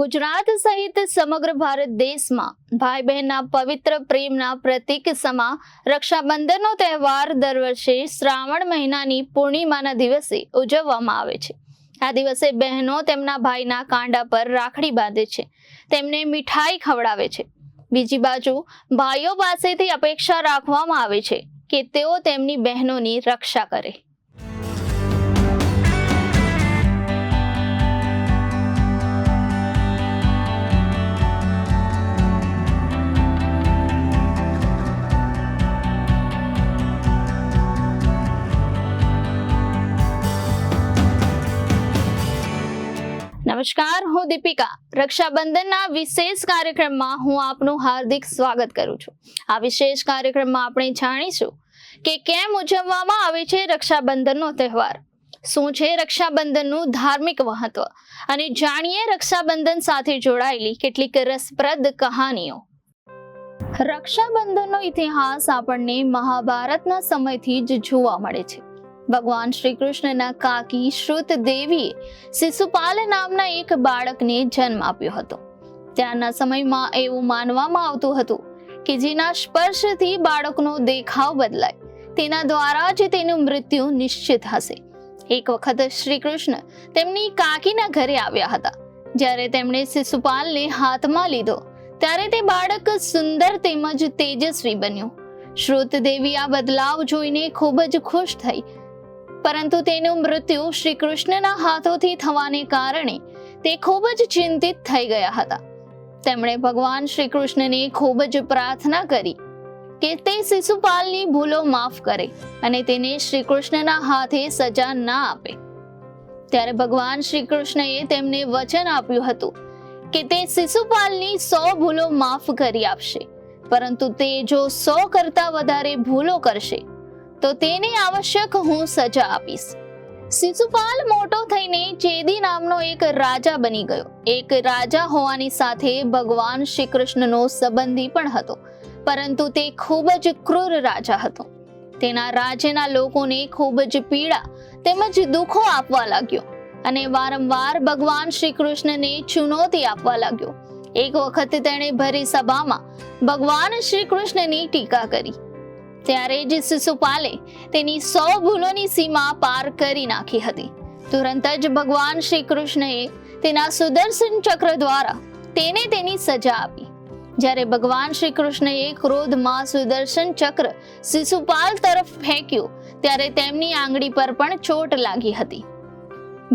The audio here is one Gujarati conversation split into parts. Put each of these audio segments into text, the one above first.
ગુજરાત સહિત સમગ્ર ભારત દેશમાં ભાઈ બહેનના પવિત્ર પ્રેમના પ્રતીક સમા રક્ષાબંધનનો તહેવાર દર વર્ષે શ્રાવણ મહિનાની પૂર્ણિમાના દિવસે ઉજવવામાં આવે છે। આ દિવસે બહેનો તેમના ભાઈના કાંડા પર રાખડી બાંધે છે, તેમને મીઠાઈ ખવડાવે છે। બીજી બાજુ ભાઈઓ પાસેથી અપેક્ષા રાખવામાં આવે છે કે તેઓ તેમની બહેનોની રક્ષા કરે। નમસ્કાર, હું દીપિકા। રક્ષાબંધનના વિશેષ કાર્યક્રમમાં હું આપનું હાર્દિક સ્વાગત કરું છું। આ વિશેષ કાર્યક્રમમાં આપણે જાણીશું કે કેમ ઉજવવામાં આવે છે રક્ષાબંધનનો તહેવાર, શું છે રક્ષાબંધનનું ધાર્મિક મહત્વ, અને જાણીએ રક્ષાબંધન સાથે જોડાયેલી કેટલીક રસપ્રદ કહાનીઓ। રક્ષાબંધનનો ઇતિહાસ આપણને મહાભારતના સમયથી જ જોવા મળે છે। ભગવાન શ્રી કૃષ્ણના કાકી શ્રુત દેવીએ શિશુપાલ નામના એક બાળકને જન્મ આપ્યો હતો। ત્યારના સમયમાં એવું માનવામાં આવતું હતું કે જેના સ્પર્શથી બાળકનો દેખાવ બદલાય, તેના દ્વારા જ તેનું મૃત્યુ નિશ્ચિત હશે। એક વખત શ્રી કૃષ્ણ તેમની કાકીના ઘરે આવ્યા હતા। જ્યારે તેમણે શિશુપાલને હાથમાં લીધો ત્યારે તે બાળક સુંદર તેમજ તેજસ્વી બન્યું। શ્રુત દેવી આ બદલાવ જોઈને ખૂબ જ ખુશ થઈ, પરંતુ તેનું મૃત્યુ શ્રી કૃષ્ણના હાથોથી થવાને કારણે તે ખૂબ જ ચિંતિત થઈ ગયા હતા। તેમણે ભગવાન શ્રી કૃષ્ણને ખૂબ જ પ્રાર્થના કરી કે તે શિશુપાલની ભૂલો માફ કરે અને તેને શ્રી કૃષ્ણના હાથે સજા ના આપે। ત્યારે ભગવાન શ્રી કૃષ્ણએ તેમને વચન આપ્યું હતું કે તે શિશુપાલની 100 ભૂલો માફ કરી આપશે, પરંતુ તે જો 100 કરતા વધારે ભૂલો કરશે તો તેને આવશ્યક હું સજા આપીશ। શિશુપાલ મોટો થઈને ચેદી નામનો એક રાજા બની ગયો। એક રાજા હોવાની સાથે ભગવાન શ્રી કૃષ્ણનો સંબંધી પણ હતો, પરંતુ તે ખૂબ જ ક્રૂર રાજા હતો। તેના રાજ્યના લોકોને ખૂબ જ પીડા તેમજ દુઃખો આપવા લાગ્યો અને વારંવાર ભગવાન શ્રી કૃષ્ણને ચુનૌતી આપવા લાગ્યો। એક વખત તેણે ભરી સભામાં ભગવાન શ્રી કૃષ્ણની ટીકા કરી, ત્યારે જ શિશુપાલે તેની 100 ભૂલોની સીમા પાર કરી નાખી હતી। તુરંત જ ભગવાન શ્રી કૃષ્ણએ તેના સુદર્શન ચક્ર દ્વારા તેને તેની સજા આપી। જ્યારે ભગવાન શ્રી કૃષ્ણએ ક્રોધમાં સુદર્શન ચક્ર શિશુપાલ તરફ ફેંક્યું ત્યારે તેમની આંગળી પર પણ ચોટ લાગી હતી।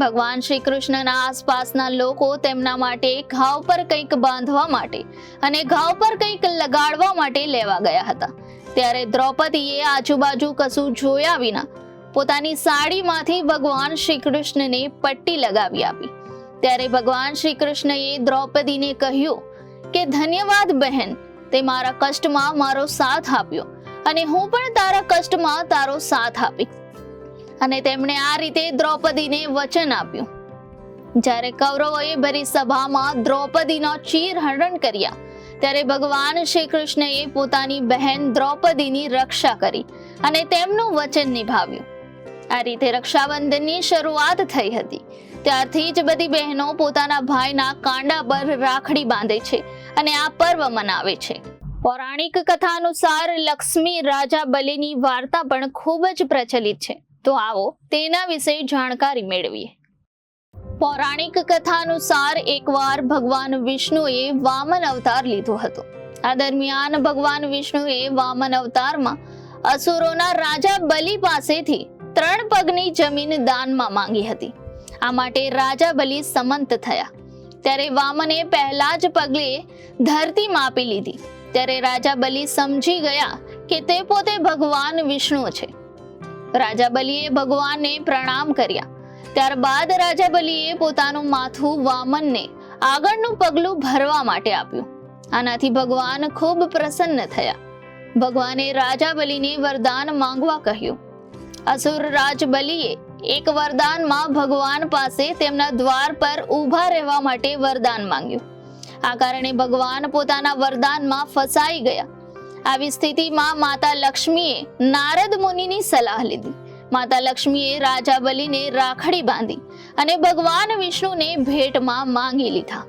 ભગવાન શ્રી કૃષ્ણના આસપાસના લોકો તેમના માટે ઘાવ પર કંઈક બાંધવા માટે અને ઘાવ પર કંઈક લગાડવા માટે લેવા ગયા હતા। ત્યારે દ્રૌપદીએ આજુબાજુ કશું જોયા વિના પોતાની સાડીમાંથી ભગવાન શ્રી કૃષ્ણને પટ્ટી લગાવી આપી। ત્યારે ભગવાન શ્રી કૃષ્ણએ દ્રૌપદીને કહ્યું કે ધન્યવાદ બહેન, તે મારા કષ્ટમાં મારો સાથ આપ્યો અને હું પણ તારા કષ્ટમાં તારો સાથ આપી। અને તેમણે આ રીતે દ્રૌપદીને વચન આપ્યું। જ્યારે કૌરવોએ ભરી સભામાં દ્રૌપદીનો ચીરહરણ કર્યા ત્યારે ભગવાન શ્રી કૃષ્ણએ પોતાની બહેન દ્રૌપદીની રક્ષા કરી અને તેમનું વચન નિભાવ્યું। આ રીતે રક્ષાબંધનની શરૂઆત થઈ હતી। ત્યારથી જ બધી બહેનો પોતાના ભાઈના કાંડા પર રાખડી બાંધે છે અને આ પર્વ મનાવે છે। પૌરાણિક કથા અનુસાર લક્ષ્મી રાજા બલિની વાર્તા પણ ખૂબ જ પ્રચલિત છે, તો આવો તેના વિશે જાણકારી મેળવીએ। પૌરાણિક કથા અનુસાર એકવાર ભગવાન વિષ્ણુએ વામન અવતાર લીધો હતો। આ દરમિયાન ભગવાન વિષ્ણુએ વામન અવતારમાં અસુરોના રાજા બલિ પાસેથી 3 પગની જમીન દાનમાં માંગી હતી। આ માટે રાજા બલિ સંમત થયા। ત્યારે વામને પહેલા જ પગલે ધરતી માપી લીધી। ત્યારે રાજા બલિ સમજી ગયા કે તે પોતે ભગવાન વિષ્ણુ છે। રાજા બલિએ ભગવાનને પ્રણામ કર્યા। ત્યારબાદ રાજા બલિએ પોતાનું માથું વામનને આગળનું પગલું ભરવા માટે આપ્યું। આનાથી ભગવાન ખૂબ પ્રસન્ન થયા। ભગવાને રાજા બલિને વરદાન માંગવા કહ્યું। અસુર રાજ બલિએ એક વરદાનમાં ભગવાન પાસે તેમના દ્વાર પર ઊભા રહેવા માટે વરદાન માંગ્યું। આ કારણે ભગવાન પોતાના વરદાનમાં ફસાઈ ગયા। આવી સ્થિતિમાં માતા લક્ષ્મીએ નારદ મુનિની સલાહ લીધી। માતા લક્ષ્મીએ રાજા બલિને રાખડી બાંધી અને ભગવાન વિષ્ણુને ભેટમાં માંગી લીધા।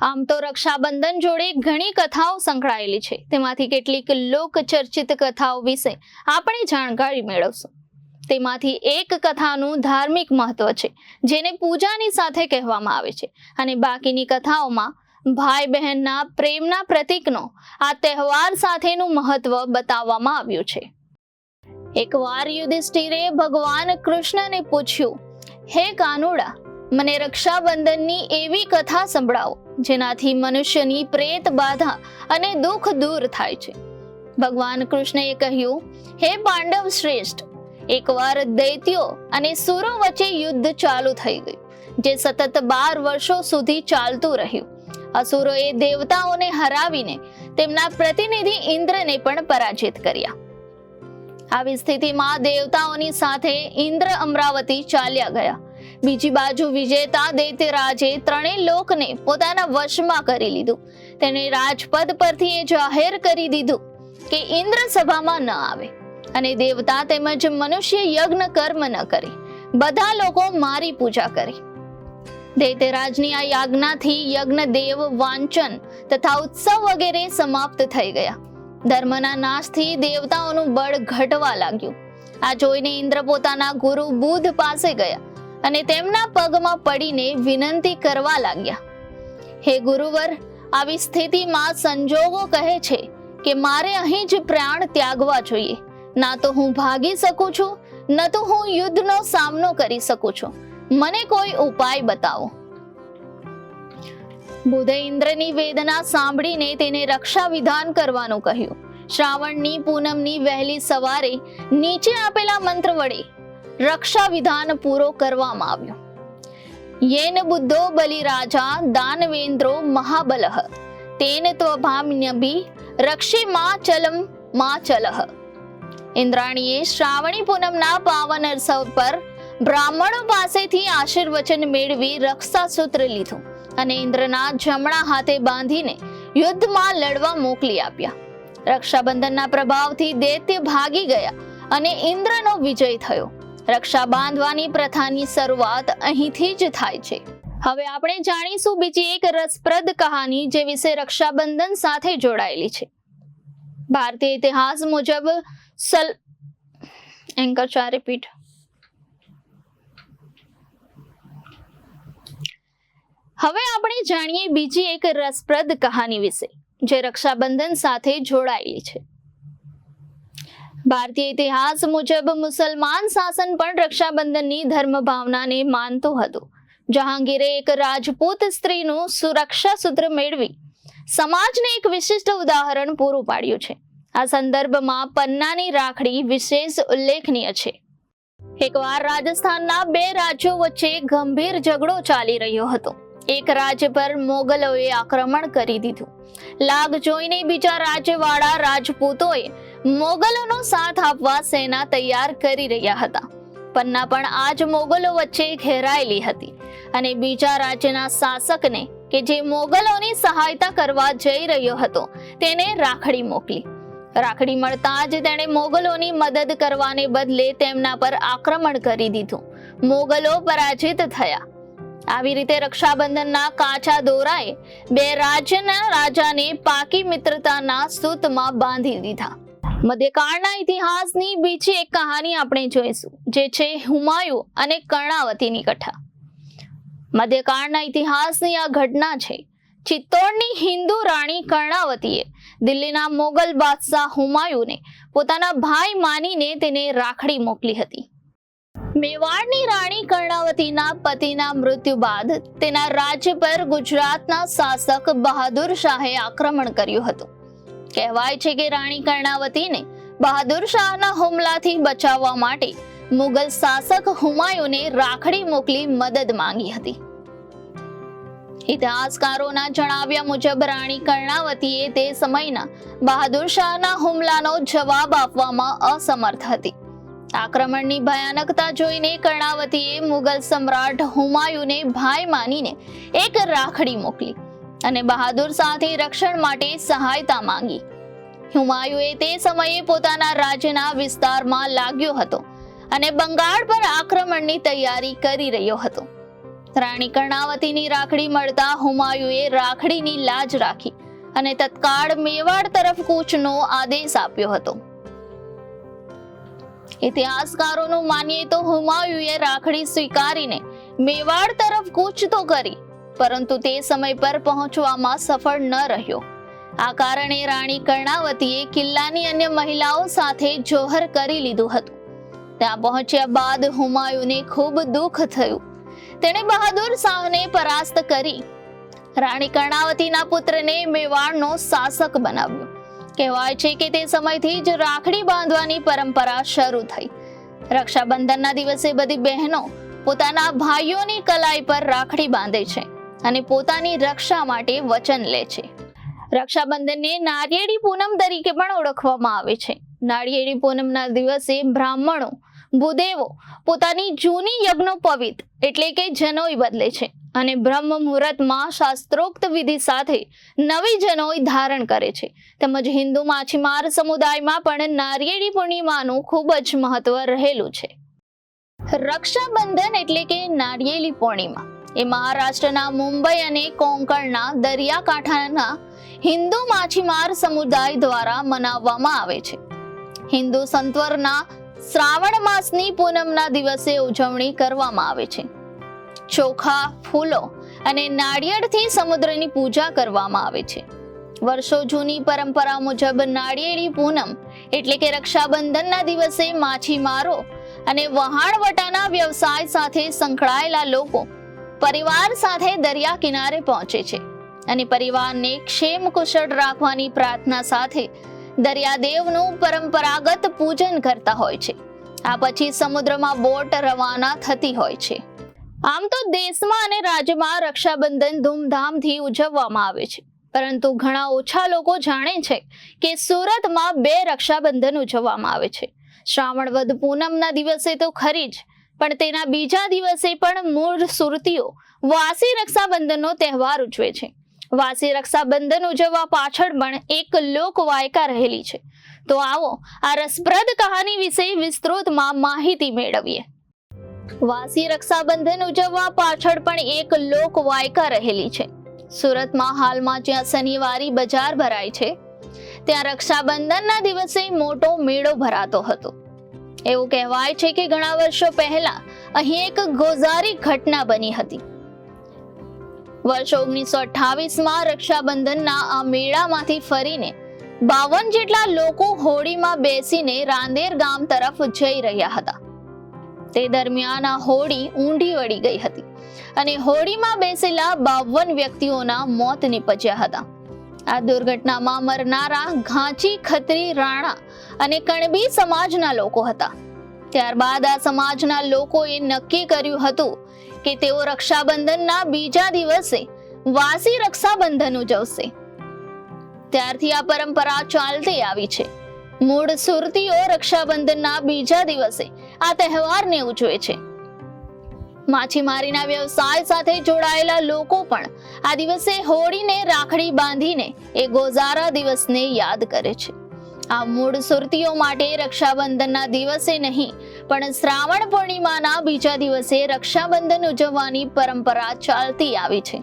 આમ તો રક્ષાબંધન જોડે ઘણી કથાઓ સંકળાયેલી છે, તેમાંથી કેટલીક લોકચર્ચિત કથાઓ વિશે આપણે જાણકારી મેળવશું. તેમાંથી એક કથાનું ધાર્મિક મહત્વ છે, જેને પૂજાની સાથે કહેવામાં આવે છે, અને બાકીની કથાઓમાં ભાઈ બહેનના પ્રેમના પ્રતીકનો આ તહેવાર સાથેનું મહત્વ બતાવવામાં આવ્યું છે. એકવાર યુધિષ્ઠિરે ભગવાન કૃષ્ણને પૂછ્યું, હે કાનુડા, મને રક્ષાબંધનની એવી કથા સંભળાવો જેનાથી મનુષ્યની પ્રેત બાધા અને દુઃખ દૂર થાય છે. ભગવાન કૃષ્ણએ કહ્યું, હે પાંડવ શ્રેષ્ઠ, એકવાર દૈત્યો અને સુરો વચ્ચે યુદ્ધ ચાલુ થઈ ગયું, જે સતત 12 વર્ષો સુધી ચાલતું રહ્યું. અસુરોએ દેવતાઓને હરાવીને તેમના પ્રતિનિધિ ઇન્દ્રને પણ પરાજિત કર્યા. આવી સ્થિતિમાં દેવતાઓની સાથે ઇન્દ્ર અમરાવતી ચાલ્યા ગયા. બીજી બાજુ વિજેતા દૈત્યરાજે ત્રણેય લોકને પોતાના વશમાં કરી લીધું. તેને રાજપદ પરથી એ જાહેર કરી દીધું કે ઇન્દ્ર સભામાં ન આવે અને દેવતા તેમજ મનુષ્ય યજ્ઞ કર્મ ન કરે. બધા લોકો મારી પૂજા કરે. દૈત્યરાજની આ યાજ્ઞાથી યજ્ઞદેવ, વાંચન તથા ઉત્સવ વગેરે સમાપ્ત થઈ ગયા. ધર્મના નાશથી દેવતાઓનું બળ ઘટવા લાગ્યું. આ જોઈને ઇન્દ્ર પોતાના ગુરુ બુધ પાસે ગયા અને તેમના પગમાં પડીને વિનંતી કરવા લાગ્યા, હે ગુરુવર, આવી સ્થિતિમાં સંજોગો કહે છે કે મારે અહીં જ પ્રાણ ત્યાગવા જોઈએ. ના તો હું ભાગી શકું છું, ન તો હું યુદ્ધનો સામનો કરી શકું છું. મને કોઈ ઉપાય બતાવો. બુધે ઇન્દ્રની વેદના સાંભળીને તેને રક્ષા વિધાન કરવાનું કહ્યું. શ્રાવણની પૂનમની વહેલી સવારે નીચે આપેલા મંત્ર વડે રક્ષા વિધાન પૂરો કરવામાં આવ્યો. યેન બુદ્ધો બલિ રાજા દાનવેન્દ્રો મહાબલઃ તેન ત્વભામ્યભિ રક્ષે માચલમ માચલઃ. ઇન્દ્રાણીએ શ્રાવણી પૂનમના પાવન અવસર પર બ્રાહ્મણો પાસેથી આશીર્વચન મેળવી રક્ષા સૂત્ર લીધું અને ઇન્દ્રના જમણા હાથે બાંધીને યુદ્ધમાં લડવા મોકલી આપ્યા. રક્ષાબંધનના પ્રભાવથી દૈત્ય ભાગી ગયા અને ઇન્દ્રનો વિજય થયો. રક્ષા બાંધવાની પ્રથાની શરૂઆત અહીંથી જ થાય છે. હવે આપણે જાણીશું બીજી એક રસપ્રદ કહાની જે વિશે રક્ષાબંધન સાથે જોડાયેલી છે. ભારતીય ઇતિહાસ મુજબ હવે આપણે જાણીએ બીજી એક રસપ્રદ કહાની વિશે જે રક્ષાબંધન સાથે જોડાયેલી છે. ભારતીય ઇતિહાસ મુજબ મુસલમાન શાસન પણ રક્ષાબંધનની ધર્મ ભાવનાને માનતું હતું. જહાંગીરે એક રાજપૂત સ્ત્રીનું સુરક્ષા સૂત્ર મેળવી સમાજને એક વિશિષ્ટ ઉદાહરણ પૂરું પાડ્યું છે. આ સંદર્ભમાં પન્નાની રાખડી વિશેષ ઉલ્લેખનીય છે. એકવાર રાજસ્થાનના 2 રાજ્યો વચ્ચે ગંભીર ઝઘડો ચાલી રહ્યો હતો. એક રાજ્ય પર મોગલોએ આક્રમણ કરી દીધું. લાગ જોઈને બીજા રાજ્યવાળા રાજપૂતોએ મોગલોનો સાથ આપવા સેના તૈયાર કરી રહ્યા હતા. પન્ના પણ આજ મોગલો વચ્ચે ઘેરાયેલી હતી અને બીજા રાજ્યના શાસકને કે જે મોગલોની સહાયતા કરવા જઈ રહ્યો હતો તેને રાખડી મોકલી. રાખડી મળતા જ તેણે મોગલોની મદદ કરવાને બદલે તેમના પર આક્રમણ કરી દીધું. મોગલો પરાજિત થયા. આવી રીતે રક્ષાબંધનના કાચા દોરાએ 2 રાજ્યના રાજાને પાકી મિત્રતાના સૂતમાં બાંધી દીધા. મધ્યકાળના ઇતિહાસની બીજી એક કહાની આપણે જોઈશું, જે છે હુમાયુ અને કર્ણાવતીની કથા. મધ્યકાળના ઇતિહાસની આ ઘટના છે. ચિત્તોડની હિન્દુ રાણી કર્ણાવતીએ દિલ્હીના મોગલ બાદશાહ હુમાયુને પોતાના ભાઈ માનીને તેને રાખડી મોકલી હતી. મેવાડની રાણી કર્ણાવતીના પતિના મૃત્યુ બાદ તેના રાજ્ય પર ગુજરાતના શાસક બહાદુર શાહે આક્રમણ કર્યું હતું. કહેવાય છે કે રાણી કર્ણાવતીને બહાદુર શાહના હુમલાથી બચાવવા માટે મુગલ શાસક હુમાયુને રાખડી મોકલી મદદ માંગી હતી. ઇતિહાસકારોના જણાવ્યા મુજબ રાણી કર્ણાવતીએ તે સમયના બહાદુર શાહના હુમલાનો જવાબ આપવામાં અસમર્થ હતી. આક્રમણની ભયાનકતા જોઈને કર્ણાવતીએ મુગલ સમ્રાટ હુમાયુને ભાઈ માનીને એક રાખડી મોકલી અને બહાદુર શાહથી રક્ષણ માટે સહાયતા માંગી. હુમાયુએ તે સમયે પોતાના રાજ્યના વિસ્તારમાં લાગ્યો હતો અને બંગાળ પર આક્રમણની તૈયારી કરી રહ્યો હતો. રાણી કર્ણાવતીની રાખડી મળતા હુમાયુએ રાખડીની લાજ રાખી અને તત્કાળ મેવાડ તરફ કૂચનો આદેશ આપ્યો હતો. ઇતિહાસકારોનું માનીએ તો હુમાયુએ રાખડી સ્વીકારીને મેવાડ તરફ કૂચ તો કરી, પરંતુ તે સમય પર પહોંચવામાં સફળ ન રહ્યો. આ કારણે રાણી કર્ણાવતીએ કિલ્લાની અન્ય મહિલાઓ સાથે જોહર કરી લીધું હતું. ત્યાં પહોંચ્યા બાદ હુમાયુને ખૂબ દુઃખ થયું. તેણે બહાદુર શાહને પરાસ્ત કરી રાણી કર્ણાવતીના પુત્રને મેવાડનો શાસક બનાવ્યો. કહેવાય છે કે તે સમયથી જ રાખડી બાંધવાની પરંપરા શરૂ થઈ. રક્ષાબંધનના દિવસે બધી બહેનો પોતાના ભાઈઓની કલાઈ પર રાખડી બાંધે છે અને પોતાની રક્ષા માટે વચન લે છે. રક્ષાબંધનને નારિયેળી પૂનમ તરીકે પણ ઓળખવામાં આવે છે. નારિયેળી પૂનમના દિવસે બ્રાહ્મણો ભૂદેવો પોતાની જૂની યજ્ઞોપવિત એટલે કે જનોઈ બદલે છે અને બ્રહ્મ મુહૂર્તમાં શાસ્ત્રોક્ત વિધિ સાથે નવી જનોઈ ધારણ કરે છે. તેમજ હિન્દુ માછીમાર સમુદાયમાં પણ નારિયેળી પૂર્ણિમાનું ખૂબ જ મહત્વ રહેલું છે. રક્ષાબંધન એટલે કે નારિયેળી પૂર્ણિમા એ મહારાષ્ટ્રના મુંબઈ અને કોંકણના દરિયાકાંઠાના હિન્દુ માછીમાર સમુદાય દ્વારા મનાવવામાં આવે છે. હિન્દુ સંવત્સરના શ્રાવણ માસની પૂનમના દિવસે ઉજવણી કરવામાં આવે છે. ચોખા, ફૂલો અને નાળિયેરથી સમુદ્રની પૂજા કરવામાં આવે છે. વર્ષો જૂની પરંપરા મુજબ નાળિયેરી પૂનમ એટલે કે રક્ષાબંધનના દિવસે માછીમારો અને વહાણવટાના વ્યવસાય સાથે સંકળાયેલા લોકો પરિવાર સાથે દરિયા કિનારે પહોંચે છે અને પરિવારને ક્ષેમ કુશળ રાખવાની પ્રાર્થના સાથે દરિયાદેવનું પરંપરાગત પૂજન કરતા હોય છે. આ પછી સમુદ્રમાં બોટ રવાના થતી હોય છે. આમ તો દેશમાં અને રાજ્યમાં રક્ષાબંધન ધૂમધામથી ઉજવવામાં આવે છે, પરંતુ ઘણા ઓછા લોકો જાણે છે કે સુરતમાં 2 રક્ષાબંધન ઉજવવામાં આવે છે. શ્રાવણ વદ પૂનમના દિવસે તો ખરી જ, પણ તેના બીજા દિવસે પણ મૂળ સુરતીઓ વાસી રક્ષાબંધનનો તહેવાર ઉજવે છે. વાસી રક્ષાબંધન ઉજવવા પાછળ પણ એક લોકવાયકા રહેલી છે. તો આવો આ રસપ્રદ કહાની વિશે વિસ્તૃતમાં માહિતી મેળવીએ. વાસી રક્ષાબંધન ઉજવવા પાછળ પણ એક લોકવાયકા રહેલી છે. સુરતમાં હાલમાં જ્યાં શનિવારી બજાર ભરાય છે, ત્યાં રક્ષાબંધનના દિવસે મોટો મેળો ભરાતો હતો. એવું કહેવાય છે કે ઘણા વર્ષો પહેલા અહીં એક ગોઝારી ઘટના બની હતી. વર્ષ 1928માં રક્ષાબંધનના આ મેળામાંથી ફરીને 52 જેટલા લોકો હોડીમાં બેસીને રાંદેર ગામ તરફ જઈ રહ્યા હતા. તે દરમિયાન આ હોડી ઊંડી વળી ગઈ હતી અને હોડીમાં બેસેલા 52 વ્યક્તિઓના મોત નીપજ્યા હતા. આ દુર્ઘટનામાં મરનારા ઘાંચી, ખત્રી, રાણા અને કણબી સમાજના લોકો હતા. ત્યારબાદ આ સમાજના લોકોએ નક્કી કર્યું હતું કે તેઓ રક્ષાબંધનના બીજા દિવસે વાસી રક્ષાબંધન ઉજવશે. ત્યારથી આ પરંપરા ચાલતી આવી છે. મૂળ સુરતીઓ રક્ષાબંધનના બીજા દિવસે આ તહેવારને ઉજવે છે. માછીમારીના વ્યવસાય સાથે જોડાયેલા લોકો પણ આ દિવસે હોડીને રાખડી બાંધીને એ ગોઝારા દિવસને યાદ કરે છે. આ મૂળ સુરતીઓ માટે રક્ષાબંધનના દિવસે નહીં, પણ શ્રાવણ પૂર્ણિમાના બીજા દિવસે રક્ષાબંધન ઉજવવાની પરંપરા ચાલતી આવી છે,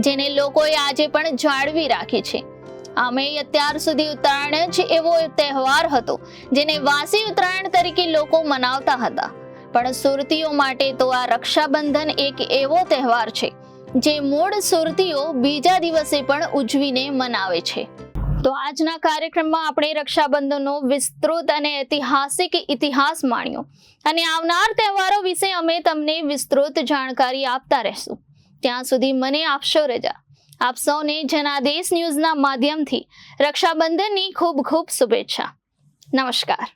જેને લોકોએ આજે પણ જાળવી રાખી છે. આમે અત્યાર સુધી ઉત્તરાયણ જ એવો તહેવાર હતો જેને વાસી ઉત્તરાયણ તરીકે લોકો મનાવતા હતા, પણ સુરતીઓ માટે તો આ રક્ષાબંધન એક એવો તહેવાર છે જે મૂળ સુરતીઓ બીજા દિવસે પણ ઉજવીને મનાવે છે. તો આજના કાર્યક્રમમાં આપણે રક્ષાબંધનનો વિસ્તૃત અને ઐતિહાસિક ઇતિહાસ માણ્યો અને આવનાર તહેવારો વિશે અમે તમને વિસ્તૃત જાણકારી આપતા રહેશું. ત્યાં સુધી મને આપશો રજા. આપ સૌને જનાદેશ ન્યૂઝના માધ્યમથી રક્ષાબંધનની ખૂબ ખૂબ શુભેચ્છા. નમસ્કાર.